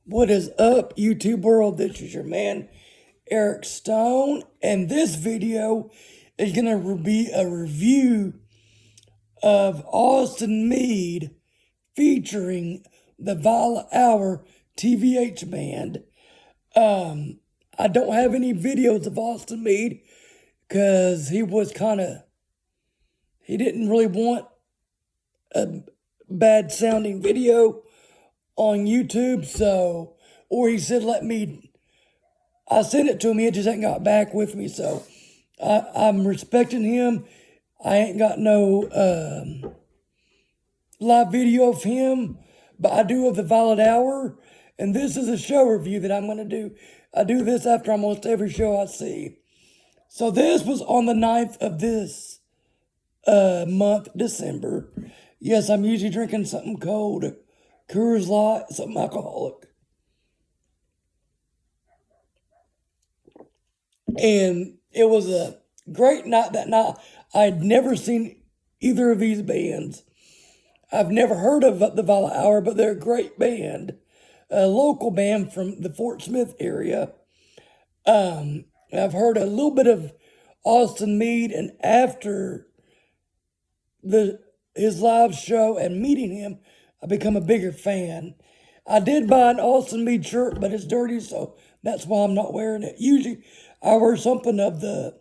What is up, YouTube world? This is your man, Eric Stone, and this video is going to be a review of Austin Meade featuring the Violet Hour TVH band. I don't have any videos of Austin Meade because he didn't really want a bad sounding video on YouTube, or he said, I sent it to him, he just ain't got back with me, so I'm respecting him. I ain't got no live video of him, but I do of the Violet Hour, and this is a show review that I'm going to do. I do this after almost every show I see. So this was on the 9th of this month, December. Yes, I'm usually drinking something cold. Coors Light, something alcoholic. And it was a great night that night. I'd never seen either of these bands. I've never heard of the Violet Hour, but they're a great band. A local band from the Fort Smith area. I've heard a little bit of Austin Meade, and after his live show and meeting him, I become a bigger fan. I did buy an Austin Meade shirt, but it's dirty, so that's why I'm not wearing it. Usually, I wear something of the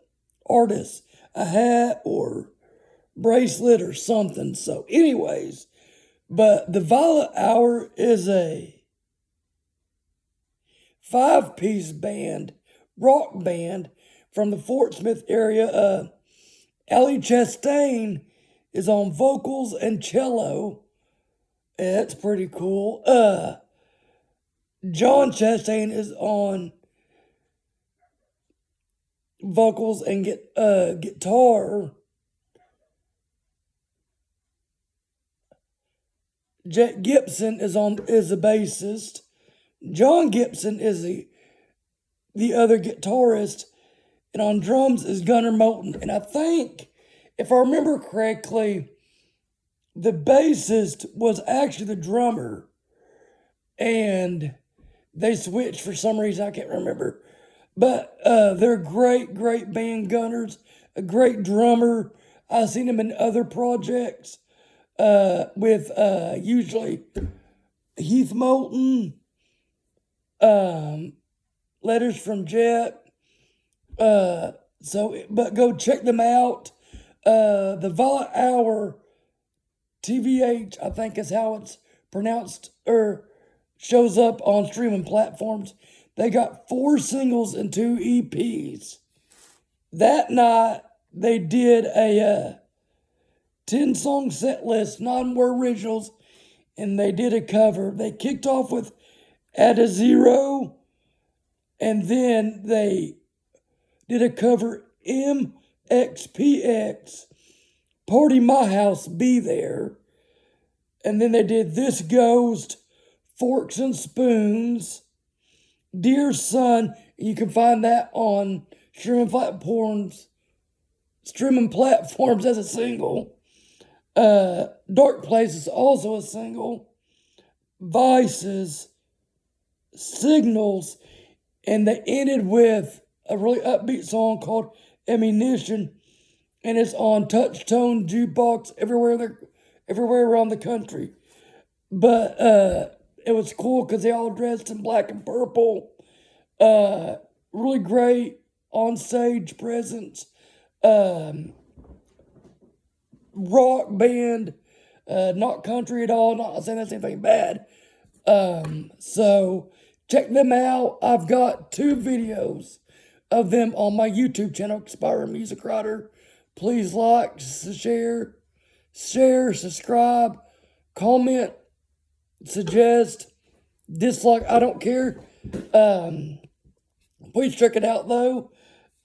artist, a hat or bracelet or something. So anyways, but the Violet Hour is a 5-piece band, rock band from the Fort Smith area. Ellie Chastain is on vocals and cello. That's pretty cool. John Chastain is on vocals and guitar. Jack Gibson is a bassist. John Gibson is the other guitarist, and on drums is Gunnar Moulton. And I think, if I remember correctly, the bassist was actually the drummer, and they switched for some reason, I can't remember. But they're great band, Gunners, a great drummer. I've seen him in other projects with usually Heath Moulton, Letters from Jet. But go check them out. The Violet Hour TVH, I think is how it's pronounced, or shows up on streaming platforms. They got 4 singles and 2 EPs. That night, they did a 10-song set list, 9 were originals, and they did a cover. They kicked off with Add a Zero, and then they did a cover, MXPX, Party My House, Be There. And then they did This Ghost, Forks and Spoons, Dear Son. You can find that on streaming platforms as a single. Dark Place is also a single. Vices, Signals, and they ended with a really upbeat song called Ammunition, and it's on Touchtone Jukebox everywhere around the country. But it was cool because they all dressed in black and purple. Really great on stage presence. Rock band, not country at all. Not saying that's anything bad. So check them out. I've got 2 videos of them on my YouTube channel, Expiring Music Writer. Please like, share, subscribe, comment, suggest, dislike, I don't care. Please check it out though.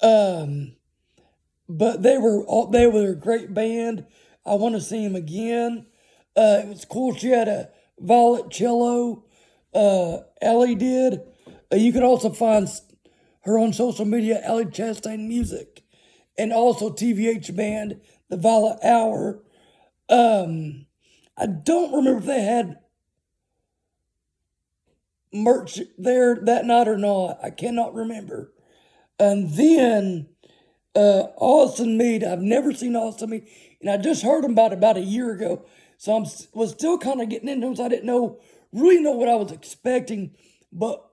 But they were a great band. I want to see them again. It was cool. She had a violet cello. Ellie did. You can also find her on social media, Ellie Chastain Music, and also TVH band, the Violet Hour. I don't remember if they had merch there that night or not. I cannot remember. And then Austin Meade, I've never seen Austin Meade, and I just heard him about a year ago. So was still kind of getting into him, so I didn't really know what I was expecting. But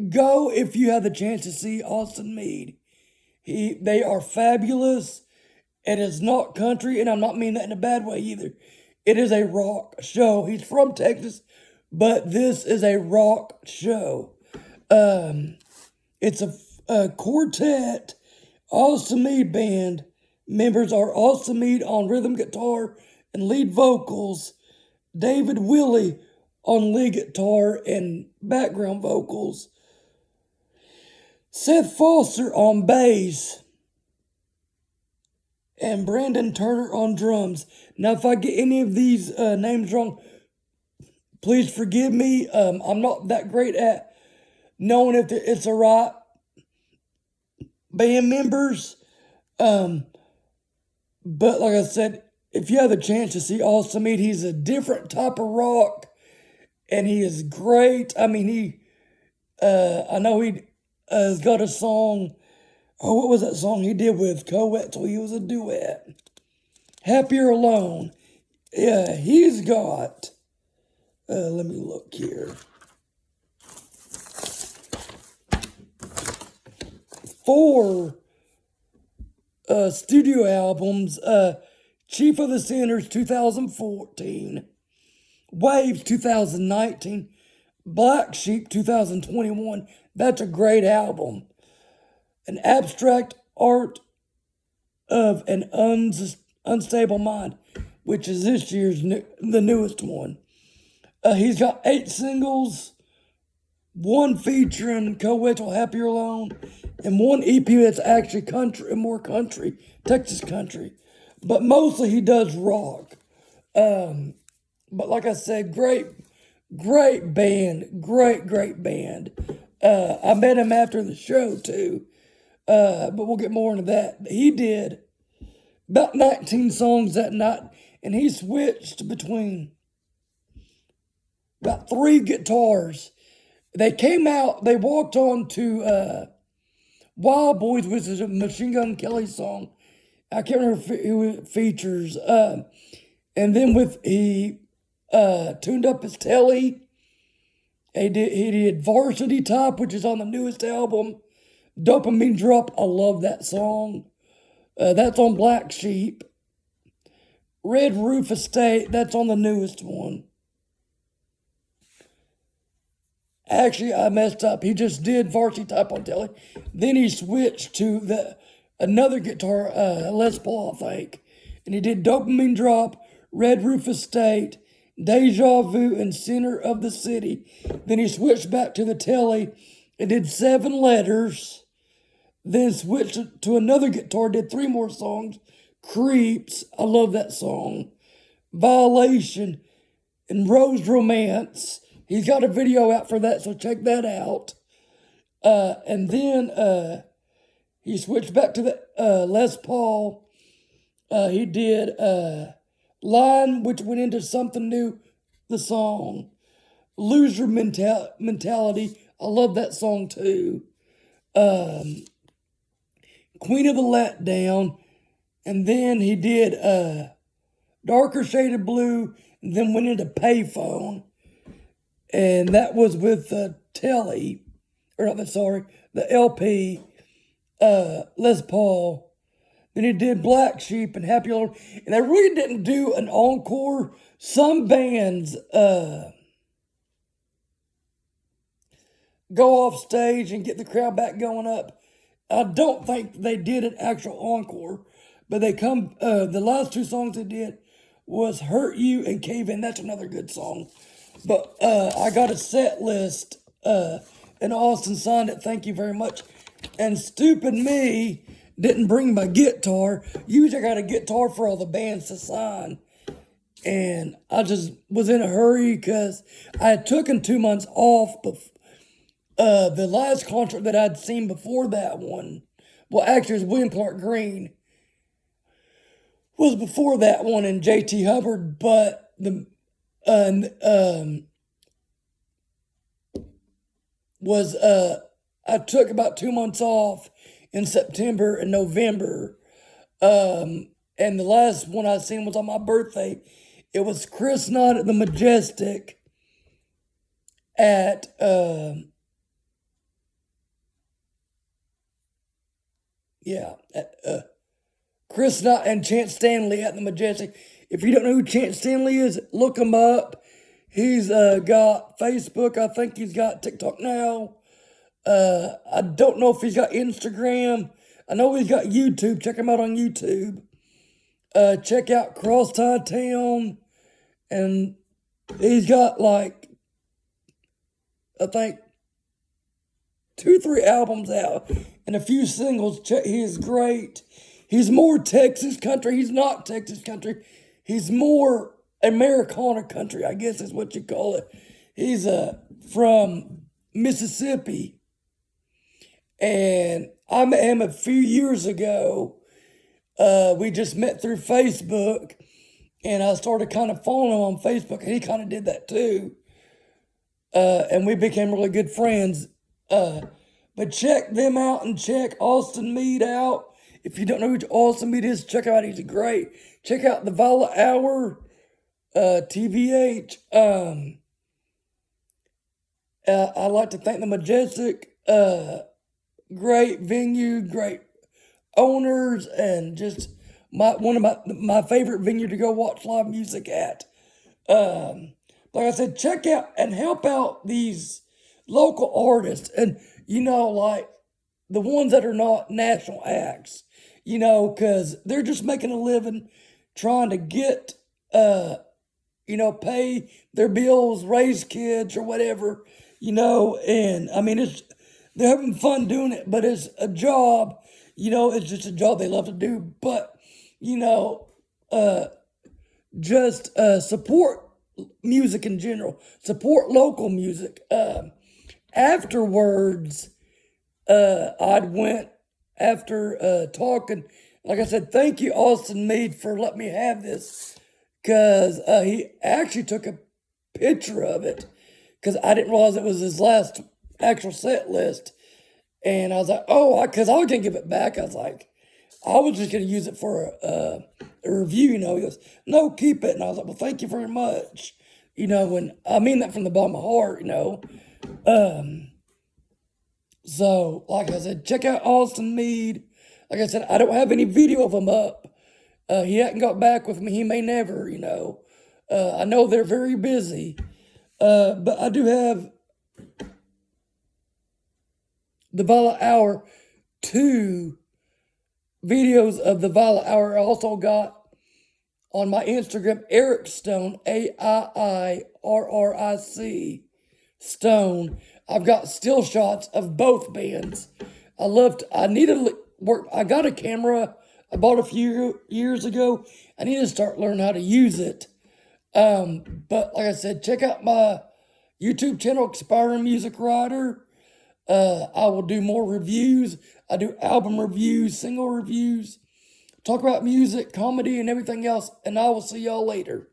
go if you have the chance to see Austin Meade. They are fabulous. It is not country, and I'm not meaning that in a bad way either. It is a rock show. He's from Texas, but this is a rock show. It's a quartet, Austin Meade band. Members are Austin Meade on rhythm guitar and lead vocals, David Willey on lead guitar and background vocals, Seth Foster on bass, and Brandon Turner on drums. Now, if I get any of these names wrong, please forgive me. I'm not that great at knowing if it's the right band members. But like I said, if you have the chance to see Austin Meade, he's a different type of rock, and he is great. I mean, I know he has got a song. Oh, what was that song he did with Coetzel? He was a duet. Happier Alone. Yeah, he's got, let me look here. 4 studio albums. Chief of the Sinners 2014. Waves 2019. Black Sheep 2021. That's a great album. An Abstract Art of an Unstable Mind, which is this year's the newest one. He's got 8 singles, 1 featuring Coetzel, Happier Alone, and 1 EP that's actually more country, Texas country. But mostly he does rock. But like I said, great band, great band. I met him after the show too. But we'll get more into that. He did about 19 songs that night, and he switched between about 3 guitars. They walked on to Wild Boys, which is a Machine Gun Kelly song. I can't remember who it features. And then he tuned up his telly. He did Varsity Top, which is on the newest album. Dopamine Drop, I love that song. That's on Black Sheep. Red Roof Estate, that's on the newest one. Actually, I messed up. He just did Varsity Top on telly. Then he switched to another guitar, Les Paul, I think. And he did Dopamine Drop, Red Roof Estate, Deja Vu, and Center of the City. Then he switched back to the telly and did 7 Letters. Then switched to another guitar, did 3 more songs. Creeps, I love that song. Violation, and Rose Romance. He's got a video out for that, so check that out. And then he switched back to the Les Paul. He did Line, which went into Something New, the song. Loser Mentality, I love that song too. Queen of the Letdown, and then he did Darker Shade of Blue, and then went into Payphone, and that was with the LP, Les Paul. Then he did Black Sheep and Happy Alone, and they really didn't do an encore. Some bands go off stage and get the crowd back going up. I don't think they did an actual encore, but the last 2 songs they did was Hurt You and Cave In. That's another good song. But I got a set list, and Austin signed it. Thank you very much. And stupid me didn't bring my guitar. Usually I got a guitar for all the bands to sign. And I just was in a hurry because I had taken 2 months off the last concert that I'd seen before that one, well, actually, it was William Clark Green, was before that one in J.T. Hubbard, but was I took about 2 months off in September and November. And the last one I seen was on my birthday. It was Chris Knott at the Majestic at Chris Knott and Chance Stanley at the Majestic. If you don't know who Chance Stanley is, look him up. He's got Facebook. I think he's got TikTok now. I don't know if he's got Instagram. I know he's got YouTube. Check him out on YouTube. Check out Cross Tie Town. And he's got like, I think, 2-3 albums out and a few singles. He is great. He's more Texas country. He's not Texas country. He's more Americana country, I guess is what you call it. He's from Mississippi. And I met him a few years ago. We just met through Facebook. And I started kind of following him on Facebook. And he kind of did that too. And we became really good friends. But check them out and check Austin Meade out. If you don't know who Austin Meade is, check him out. He's great. Check out the Violet Hour, TVH. I'd like to thank the Majestic. Great venue, great owners, and just one of my favorite venue to go watch live music at. Like I said, check out and help out these local artists, and like the ones that are not national acts, because they're just making a living trying to get, pay their bills, raise kids or whatever, and I mean, they're having fun doing it, but it's a job, it's just a job they love to do, but, just support music in general, support local music. Afterwards, I'd went after talking. Like I said, thank you, Austin Meade, for letting me have this, because he actually took a picture of it, because I didn't realize it was his last actual set list. And I was like, because I was going to give it back. I was like, I was just going to use it for a review, He goes, no, keep it. And I was like, well, thank you very much. And I mean that from the bottom of my heart, So, like I said, check out Austin Meade. Like I said, I don't have any video of him up. He hadn't got back with me. He may never, I know they're very busy. But I do have the Violet Hour 2 videos of the Violet Hour. I also got on my Instagram, Eric Stone, AIIRRIC Stone. I've got still shots of both bands. I need to work. I got a camera I bought a few years ago. I need to start learning how to use it. But like I said, check out my YouTube channel, Expiring Music Writer. I will do more reviews. I do album reviews, single reviews, talk about music, comedy, and everything else. And I will see y'all later.